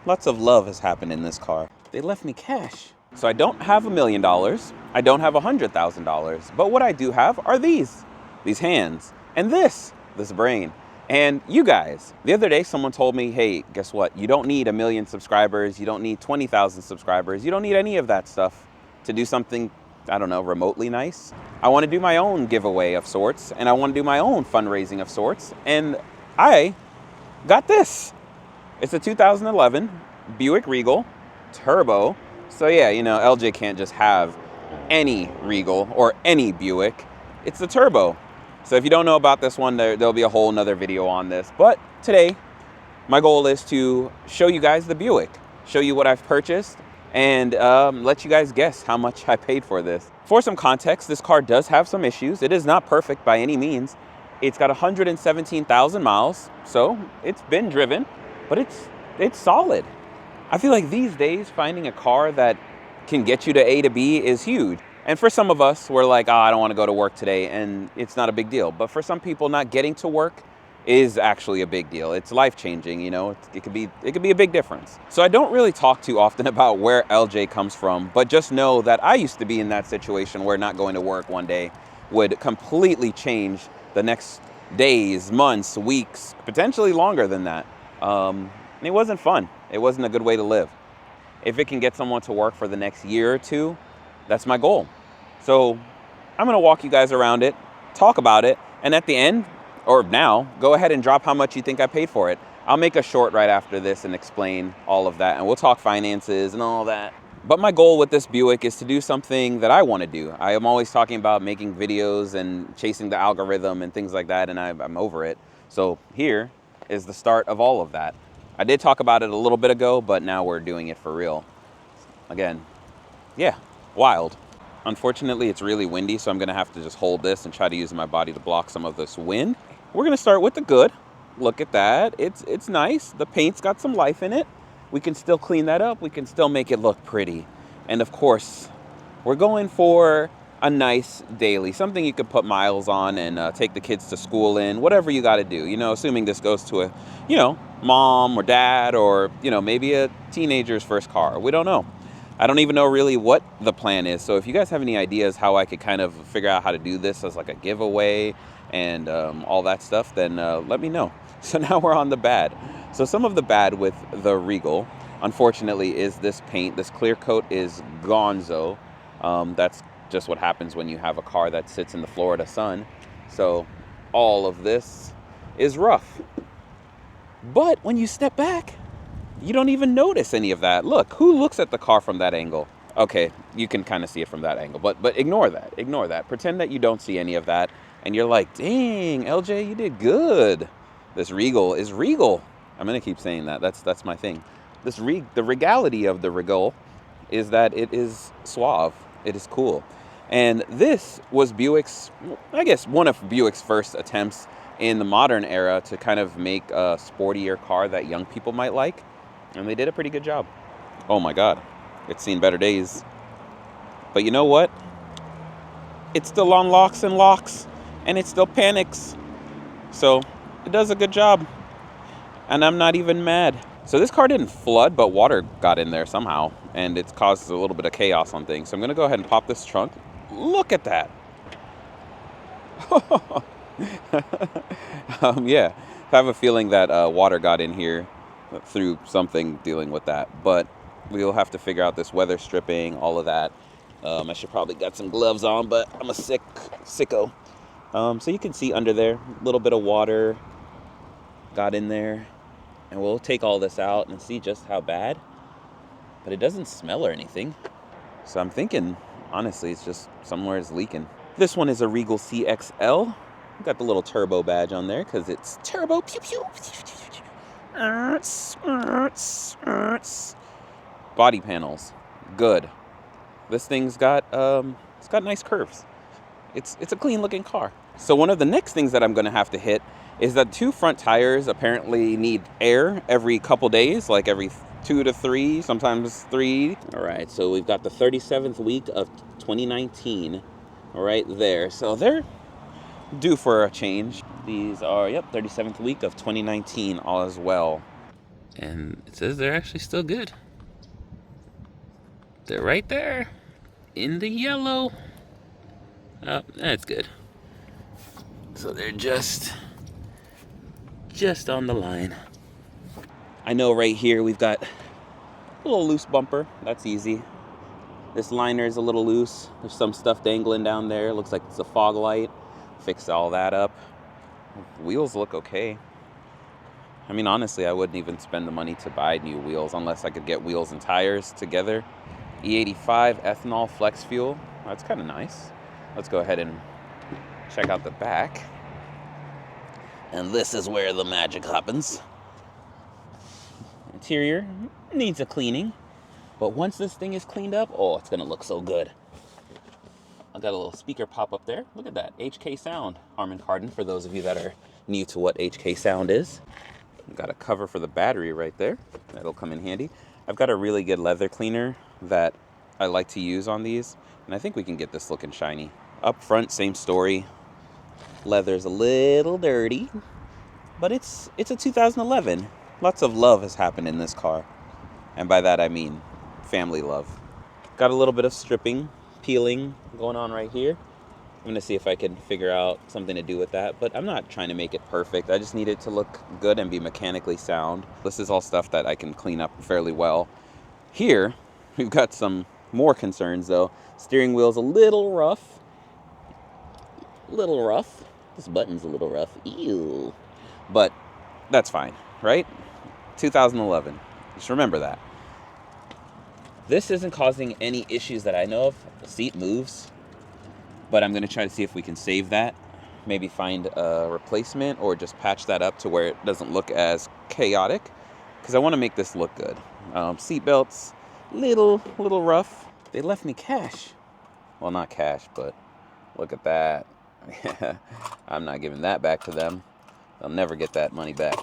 Lots of love has happened in this car. They left me cash. So I don't have $1 million. I don't have $100,000. But what I do have are these hands, and this brain. And you guys, the other day someone told me, hey, guess what? You don't need 1 million subscribers. You don't need 20,000 subscribers. You don't need any of that stuff to do something, I don't know, remotely nice. I want to do my own giveaway of sorts, and I want to do my own fundraising of sorts. And I got this. It's a 2011 Buick Regal Turbo. So yeah, you know, LJ can't just have any Regal or any Buick. It's the Turbo. So if you don't know about this one, there'll be a whole nother video on this. But today, my goal is to show you guys the Buick, show you what I've purchased, and let you guys guess how much I paid for this. For some context, this car does have some issues. It is not perfect by any means. It's got 117,000 miles, so it's been driven, but it's solid. I feel like these days, finding a car that can get you to A to B is huge. And for some of us, we're like, oh, I don't want to go to work today, and it's not a big deal. But for some people, not getting to work is actually a big deal. It's life-changing, you know. It could be a big difference. So I don't really talk too often about where LJ comes from, but just know that I used to be in that situation where not going to work one day would completely change the next days, months, weeks, potentially longer than that. It wasn't fun. It wasn't a good way to live. If it can get someone to work for the next year or two, that's my goal. So I'm going to walk you guys around it, talk about it, and at the end, or now, go ahead and drop how much you think I paid for it. I'll make a short right after this and explain all of that, and we'll talk finances and all that. But my goal with this Buick is to do something that I want to do. I am always talking about making videos and chasing the algorithm and things like that, and I'm over it. So here is the start of all of that. I did talk about it a little bit ago, but now we're doing it for real. Again, yeah, wild. Unfortunately, it's really windy, so I'm going to have to just hold this and try to use my body to block some of this wind. We're going to start with the good. Look at that. It's nice. The paint's got some life in it. We can still clean that up. We can still make it look pretty. And of course, we're going for a nice daily, something you could put miles on and take the kids to school in, whatever you got to do, you know, assuming this goes to a, you know, mom or dad or, you know, maybe a teenager's first car. We don't know. I don't even know really what the plan is. So if you guys have any ideas how I could kind of figure out how to do this as like a giveaway and all that stuff, then let me know. So now we're on the bad. So some of the bad with the Regal, unfortunately, is this paint. This clear coat is gonzo. That's just what happens when you have a car that sits in the Florida sun. So all of this is rough. But when you step back, you don't even notice any of that. Look, who looks at the car from that angle? Okay, you can kind of see it from that angle, but ignore that. Ignore that. Pretend that you don't see any of that, and you're like, dang, LJ, you did good. This Regal is regal. I'm gonna keep saying that. That's my thing. The regality of the Regal is that it is suave. It is cool. And this was Buick's, I guess, one of Buick's first attempts in the modern era to kind of make a sportier car that young people might like. And they did a pretty good job. Oh my God, it's seen better days. But you know what? It still unlocks and locks, and it still panics. So it does a good job. And I'm not even mad. So this car didn't flood, but water got in there somehow, and it's caused a little bit of chaos on things. So I'm gonna go ahead and pop this trunk. Look at that. Yeah, I have a feeling that water got in here through something dealing with that, but we'll have to figure out this weather stripping, all of that. I should probably got some gloves on, but I'm a sicko. So you can see under there, a little bit of water got in there, and we'll take all this out and see just how bad, but it doesn't smell or anything. So I'm thinking, honestly, it's just somewhere is leaking. This one is a Regal CXL. Got the little turbo badge on there because it's turbo. Pew, pew. Body panels, good. This thing's got it's got nice curves. It's a clean looking car. So one of the next things that I'm gonna have to hit is that 2 front tires apparently need air every couple days, like every 2 to 3, sometimes 3. All right, so we've got the 37th week of 2019 right there. So they're due for a change. These are, 37th week of 2019 all as well. And it says they're actually still good. They're right there in the yellow. Oh, that's good. So they're just on the line. I know right here we've got a little loose bumper. That's easy. This liner is a little loose. There's some stuff dangling down there. Looks like it's a fog light. Fix all that up. Wheels look okay. I mean, honestly, I wouldn't even spend the money to buy new wheels unless I could get wheels and tires together. E85 ethanol flex fuel. That's kind of nice. Let's go ahead and check out the back. And this is where the magic happens. Interior needs a cleaning, but once this thing is cleaned up, oh, it's gonna look so good. I got a little speaker pop up there. Look at that, HK Sound, Harman Kardon, for those of you that are new to what HK Sound is. I've got a cover for the battery right there. That'll come in handy. I've got a really good leather cleaner that I like to use on these, and I think we can get this looking shiny. Up front, same story. Leather's a little dirty, but it's a 2011. Lots of love has happened in this car, and by that I mean family love. Got a little bit of stripping, peeling going on right here. I'm gonna see if I can figure out something to do with that, but I'm not trying to make it perfect. I just need it to look good and be mechanically sound. This is all stuff that I can clean up fairly well. Here, we've got some more concerns though. Steering wheel's a little rough. This button's a little rough. Ew. But that's fine, right? 2011. Just remember that. This isn't causing any issues that I know of. The seat moves, but I'm going to try to see if we can save that. Maybe find a replacement or just patch that up to where it doesn't look as chaotic, because I want to make this look good. Seat belts, little rough. They left me cash. Well, not cash, but look at that. I'm not giving that back to them. They'll never get that money back.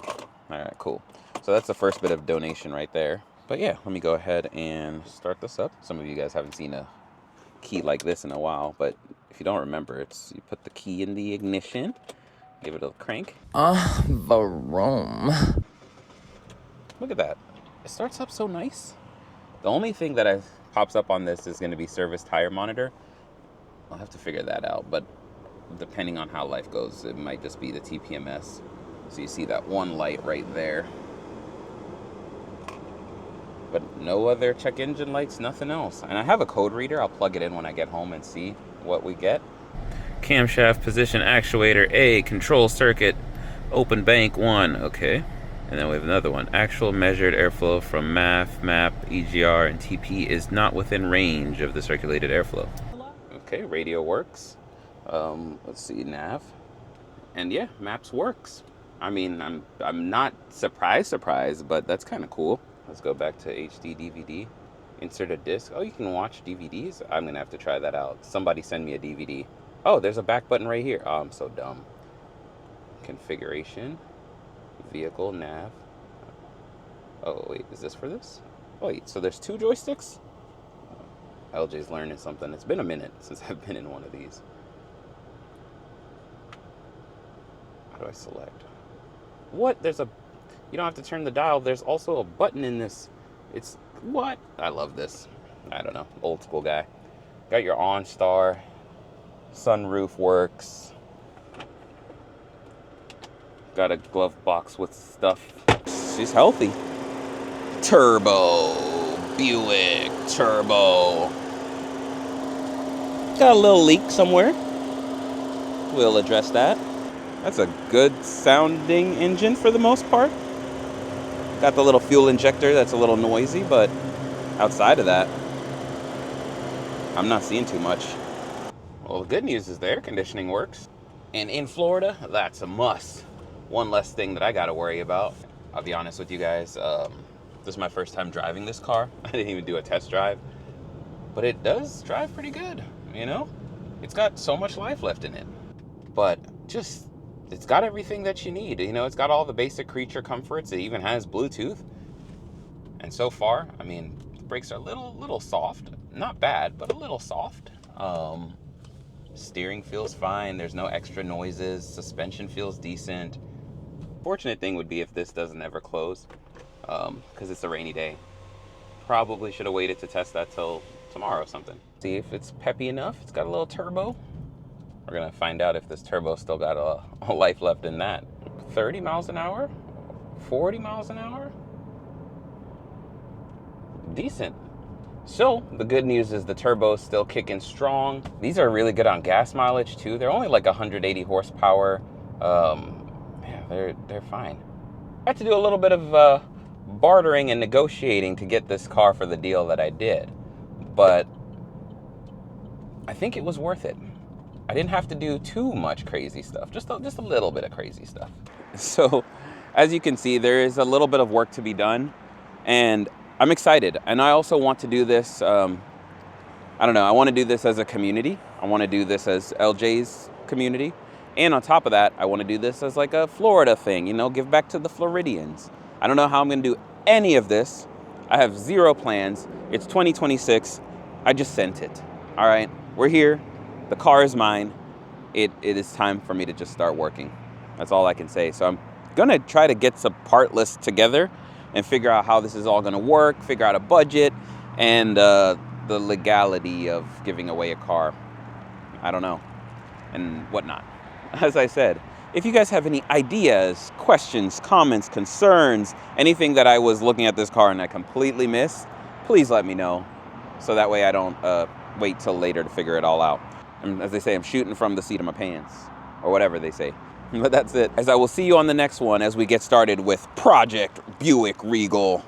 All right, cool. So that's the first bit of donation right there. But yeah, let me go ahead and start this up. Some of you guys haven't seen a key like this in a while, but if you don't remember, it's you put the key in the ignition, give it a crank. Vroom. Look at that. It starts up so nice. The only thing that pops up on this is going to be service tire monitor. I'll have to figure that out, but depending on how life goes, it might just be the TPMS. So you see that one light right there. But no other check engine lights, nothing else. And I have a code reader. I'll plug it in when I get home and see what we get. Camshaft position actuator A, control circuit, open bank 1. Okay. And then we have another one. Actual measured airflow from MAF, MAP, EGR, and TP is not within range of the circulated airflow. Okay, radio works. Let's see, nav. And yeah, maps works. I mean, I'm not surprised, but that's kind of cool. Let's go back to HD DVD. Insert a disc. Oh, you can watch DVDs? I'm going to have to try that out. Somebody send me a DVD. Oh, there's a back button right here. Oh, I'm so dumb. Configuration. Vehicle, nav. Oh, wait, is this for this? Oh, wait, so there's 2 joysticks? LJ's learning something. It's been a minute since I've been in one of these. How do I select? What? You don't have to turn the dial. There's also a button in this. It's, what? I love this. I don't know. Old school guy. Got your OnStar. Sunroof works. Got a glove box with stuff. She's healthy. Turbo. Buick Turbo. Got a little leak somewhere. We'll address that. That's a good sounding engine for the most part. Got the little fuel injector that's a little noisy, but outside of that, I'm not seeing too much. Well, the good news is the air conditioning works. And in Florida, that's a must. One less thing that I gotta worry about. I'll be honest with you guys, this is my first time driving this car. I didn't even do a test drive, but it does drive pretty good, you know? It's got so much life left in it, but just, it's got everything that you need. You know, it's got all the basic creature comforts. It even has Bluetooth. And so far, I mean, the brakes are a little soft. Not bad, but a little soft. Steering feels fine. There's no extra noises. Suspension feels decent. Fortunate thing would be if this doesn't ever close. because it's a rainy day. Probably should have waited to test that till tomorrow or something. See if it's peppy enough. It's got a little turbo. We're gonna find out if this turbo still got a life left in that. 30 miles an hour? 40 miles an hour? Decent. So the good news is the turbo's still kicking strong. These are really good on gas mileage too. They're only like 180 horsepower. Yeah, they're fine. I had to do a little bit of bartering and negotiating to get this car for the deal that I did, but I think it was worth it. I didn't have to do too much crazy stuff, just a little bit of crazy stuff. So as you can see, there is a little bit of work to be done, and I'm excited. And I also want to do this, I don't know, I want to do this as a community. I want to do this as LJ's community. And on top of that, I want to do this as like a Florida thing, you know, give back to the Floridians. I don't know how I'm going to do any of this. I have zero plans. It's 2026. I just sent it. All right, we're here. The car is mine. It is time for me to just start working. That's all I can say. So I'm going to try to get some part lists together and figure out how this is all going to work, figure out a budget, and the legality of giving away a car. I don't know, and whatnot. As I said, if you guys have any ideas, questions, comments, concerns, anything that I was looking at this car and I completely missed, please let me know, so that way I don't wait till later to figure it all out. And as they say, I'm shooting from the seat of my pants, or whatever they say. But that's it. As I will see you on the next one as we get started with Project Buick Regal.